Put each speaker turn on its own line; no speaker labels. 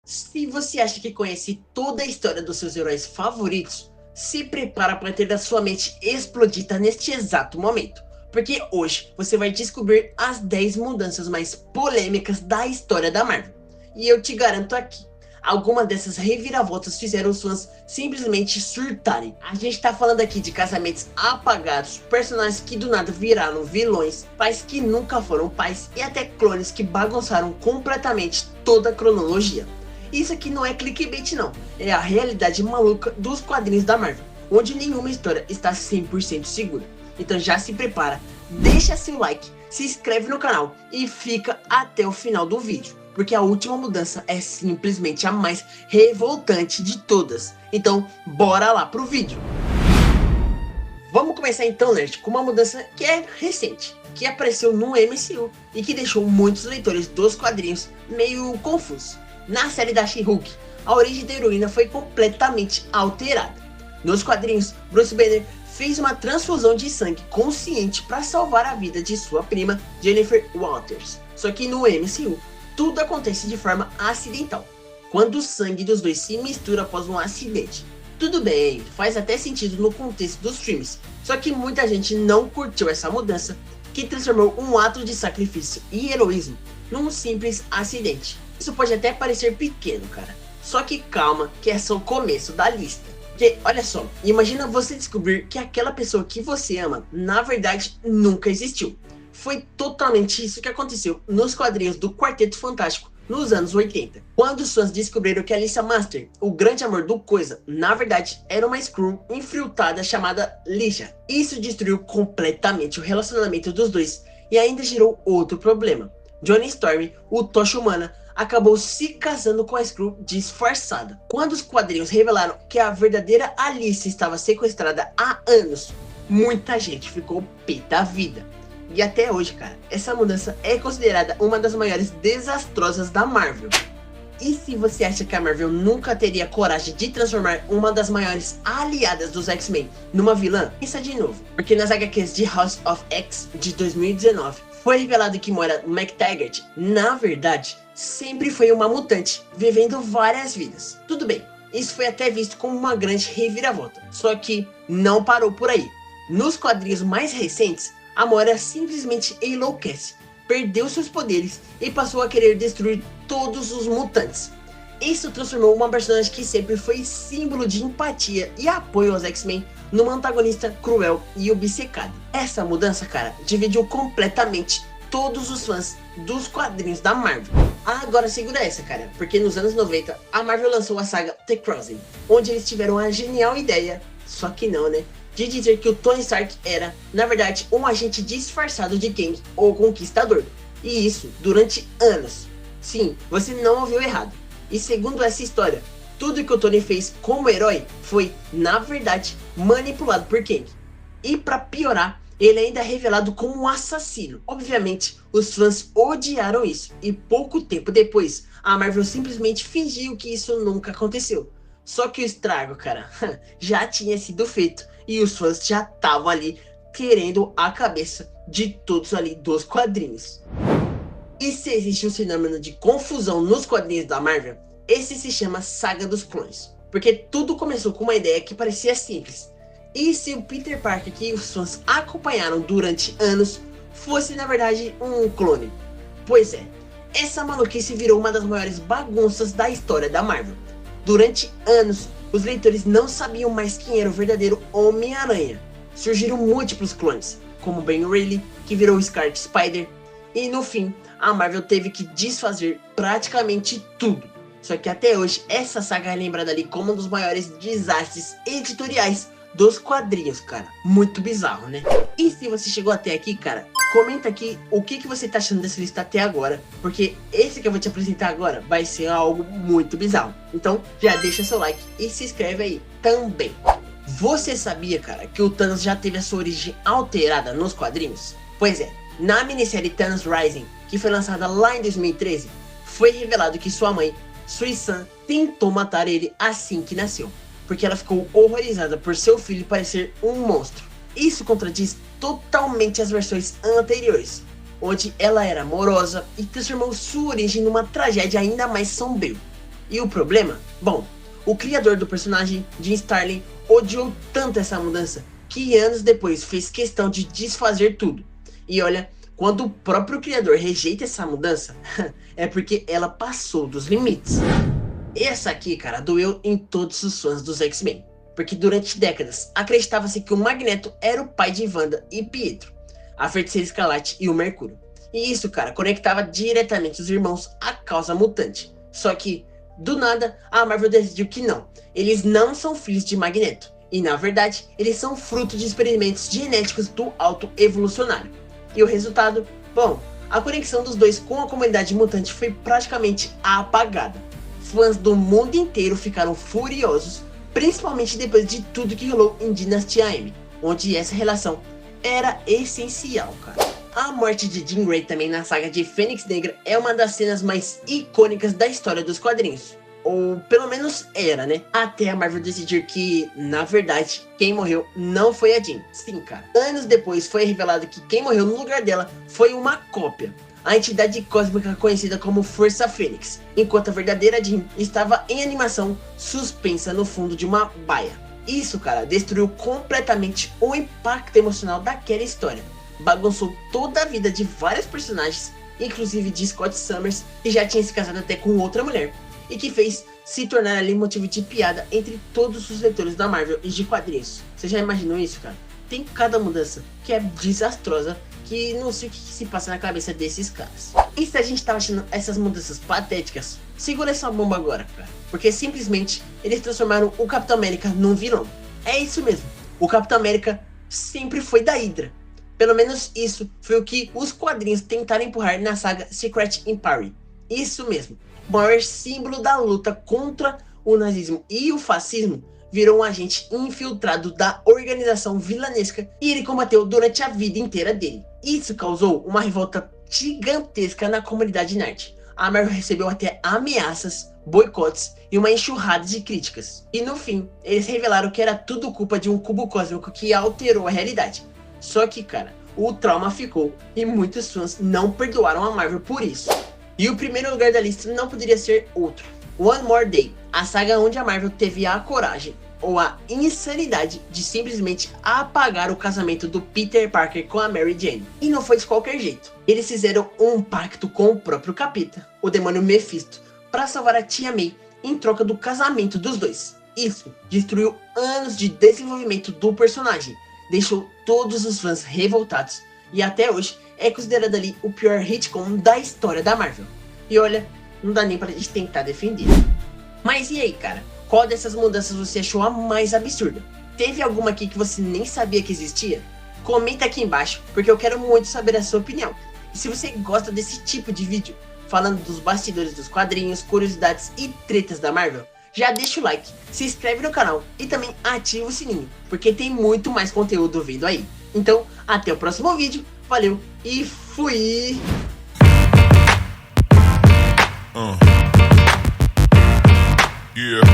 Se você acha que conhece toda a história dos seus heróis favoritos, se prepara para ter a sua mente explodida neste exato momento, porque hoje você vai descobrir as 10 mudanças mais polêmicas da história da Marvel. E eu te garanto aqui, algumas dessas reviravoltas fizeram os fãs simplesmente surtarem. A gente tá falando aqui de casamentos apagados, personagens que do nada viraram vilões, pais que nunca foram pais e até clones que bagunçaram completamente toda a cronologia. Isso aqui não é clickbait não, é a realidade maluca dos quadrinhos da Marvel, onde nenhuma história está 100% segura. Então já se prepara, deixa seu like, se inscreve no canal e fica até o final do vídeo, porque a última mudança é simplesmente a mais revoltante de todas. Então bora lá pro vídeo. Vamos começar então, nerd, com uma mudança que é recente, que apareceu no MCU e que deixou muitos leitores dos quadrinhos meio confusos. Na série da She-Hulk, a origem da heroína foi completamente alterada. Nos quadrinhos, Bruce Banner fez uma transfusão de sangue consciente para salvar a vida de sua prima, Jennifer Walters. Só que no MCU, tudo acontece de forma acidental, quando o sangue dos dois se mistura após um acidente. Tudo bem, faz até sentido no contexto dos filmes, só que muita gente não curtiu essa mudança, que transformou um ato de sacrifício e heroísmo num simples acidente. Isso pode até parecer pequeno, cara, só que calma, que é só o começo da lista. Porque, olha só, imagina você descobrir que aquela pessoa que você ama, na verdade, nunca existiu. Foi totalmente isso que aconteceu nos quadrinhos do Quarteto Fantástico nos anos 80. Quando os fãs descobriram que Alicia Master, o grande amor do Coisa, na verdade, era uma Skrull infiltrada chamada Lisha. Isso destruiu completamente o relacionamento dos dois e ainda gerou outro problema. Johnny Storm, o Tocha Humana, acabou se casando com a Skrull disfarçada. Quando os quadrinhos revelaram que a verdadeira Alice estava sequestrada há anos, muita gente ficou pé da vida. E até hoje, cara, essa mudança é considerada uma das maiores desastrosas da Marvel. E se você acha que a Marvel nunca teria coragem de transformar uma das maiores aliadas dos X-Men numa vilã, pensa de novo. Porque nas HQs de House of X de 2019, foi revelado que Moira MacTaggert, na verdade, sempre foi uma mutante, vivendo várias vidas. Tudo bem, isso foi até visto como uma grande reviravolta, só que não parou por aí. Nos quadrinhos mais recentes, a Moira simplesmente enlouquece, perdeu seus poderes e passou a querer destruir todos os mutantes. Isso transformou uma personagem que sempre foi símbolo de empatia e apoio aos X-Men numa antagonista cruel e obcecada. Essa mudança, cara, dividiu completamente todos os fãs dos quadrinhos da Marvel. Agora segura essa, cara, porque nos anos 90 a Marvel lançou a saga The Crossing, onde eles tiveram a genial ideia, só que não, né, de dizer que o Tony Stark era, na verdade, um agente disfarçado de Kang, ou Conquistador. E isso durante anos. Sim, você não ouviu errado. E segundo essa história, tudo que o Tony fez como herói foi, na verdade, manipulado por Kang. E pra piorar, ele ainda é revelado como um assassino. Obviamente, os fãs odiaram isso. E pouco tempo depois, a Marvel simplesmente fingiu que isso nunca aconteceu. Só que o estrago, cara, já tinha sido feito. E os fãs já estavam ali querendo a cabeça de todos ali dos quadrinhos. E se existe um fenômeno de confusão nos quadrinhos da Marvel, esse se chama Saga dos Clones. Porque tudo começou com uma ideia que parecia simples. E se o Peter Parker que os fãs acompanharam durante anos fosse na verdade um clone? Pois é, essa maluquice virou uma das maiores bagunças da história da Marvel. Durante anos, os leitores não sabiam mais quem era o verdadeiro Homem-Aranha. Surgiram múltiplos clones, como Ben Reilly, que virou Scarlet Spider, e no fim, a Marvel teve que desfazer praticamente tudo. Só que até hoje, essa saga é lembrada ali como um dos maiores desastres editoriais dos quadrinhos, cara. Muito bizarro, né? E se você chegou até aqui, cara, comenta aqui o que você tá achando dessa lista até agora, porque esse que eu vou te apresentar agora vai ser algo muito bizarro. Então já deixa seu like e se inscreve aí também. Você sabia, cara, que o Thanos já teve a sua origem alterada nos quadrinhos? Pois é, na minissérie Thanos Rising, que foi lançada lá em 2013, foi revelado que sua mãe, Sui-San, tentou matar ele assim que nasceu, porque ela ficou horrorizada por seu filho parecer um monstro. Isso contradiz totalmente as versões anteriores, onde ela era amorosa e transformou sua origem numa tragédia ainda mais sombria. E o problema? Bom, o criador do personagem, Jim Starlin, odiou tanto essa mudança que anos depois fez questão de desfazer tudo. E olha, quando o próprio criador rejeita essa mudança, é porque ela passou dos limites. Essa aqui, cara, doeu em todos os fãs dos X-Men, porque durante décadas acreditava-se que o Magneto era o pai de Wanda e Pietro, a Feiticeira Escarlate e o Mercúrio. E isso, cara, conectava diretamente os irmãos à causa mutante. Só que, do nada, a Marvel decidiu que não, eles não são filhos de Magneto. E na verdade, eles são fruto de experimentos genéticos do Alto Evolucionário. E o resultado? Bom, a conexão dos dois com a comunidade mutante foi praticamente apagada. Fãs do mundo inteiro ficaram furiosos, principalmente depois de tudo que rolou em Dinastia M, onde essa relação era essencial, cara. A morte de Jean Grey também na saga de Fênix Negra é uma das cenas mais icônicas da história dos quadrinhos. Ou pelo menos era, né? Até a Marvel decidir que, na verdade, quem morreu não foi a Jean. Sim, cara. Anos depois foi revelado que quem morreu no lugar dela foi uma cópia, a entidade cósmica conhecida como Força Fênix, enquanto a verdadeira Jean estava em animação suspensa no fundo de uma baia. Isso, cara, destruiu completamente o impacto emocional daquela história. Bagunçou toda a vida de vários personagens, inclusive de Scott Summers, que já tinha se casado até com outra mulher, e que fez se tornar ali motivo de piada entre todos os leitores da Marvel e de quadrinhos. Você já imaginou isso, cara? Tem cada mudança que é desastrosa, que não sei o que se passa na cabeça desses caras. E se a gente tava achando essas mudanças patéticas, segura essa bomba agora, cara. Porque simplesmente eles transformaram o Capitão América num vilão. É isso mesmo, o Capitão América sempre foi da Hydra. Pelo menos isso foi o que os quadrinhos tentaram empurrar na saga Secret Empire. Isso mesmo, o maior símbolo da luta contra o nazismo e o fascismo virou um agente infiltrado da organização vilanesca e ele combateu durante a vida inteira dele. Isso causou uma revolta gigantesca na comunidade nerd. A Marvel recebeu até ameaças, boicotes e uma enxurrada de críticas. E no fim, eles revelaram que era tudo culpa de um cubo cósmico que alterou a realidade. Só que, cara, o trauma ficou e muitos fãs não perdoaram a Marvel por isso. E o primeiro lugar da lista não poderia ser outro. One More Day, a saga onde a Marvel teve a coragem ou a insanidade de simplesmente apagar o casamento do Peter Parker com a Mary Jane. E não foi de qualquer jeito. Eles fizeram um pacto com o próprio Capeta, o demônio Mephisto, para salvar a tia May em troca do casamento dos dois. Isso destruiu anos de desenvolvimento do personagem, deixou todos os fãs revoltados e até hoje é considerado ali o pior retcon da história da Marvel. E olha, não dá nem pra gente tentar defender. Mas e aí, cara? Qual dessas mudanças você achou a mais absurda? Teve alguma aqui que você nem sabia que existia? Comenta aqui embaixo, porque eu quero muito saber a sua opinião. E se você gosta desse tipo de vídeo, falando dos bastidores dos quadrinhos, curiosidades e tretas da Marvel, já deixa o like, se inscreve no canal e também ativa o sininho, porque tem muito mais conteúdo vindo aí. Então, até o próximo vídeo, valeu e fui!
Yeah.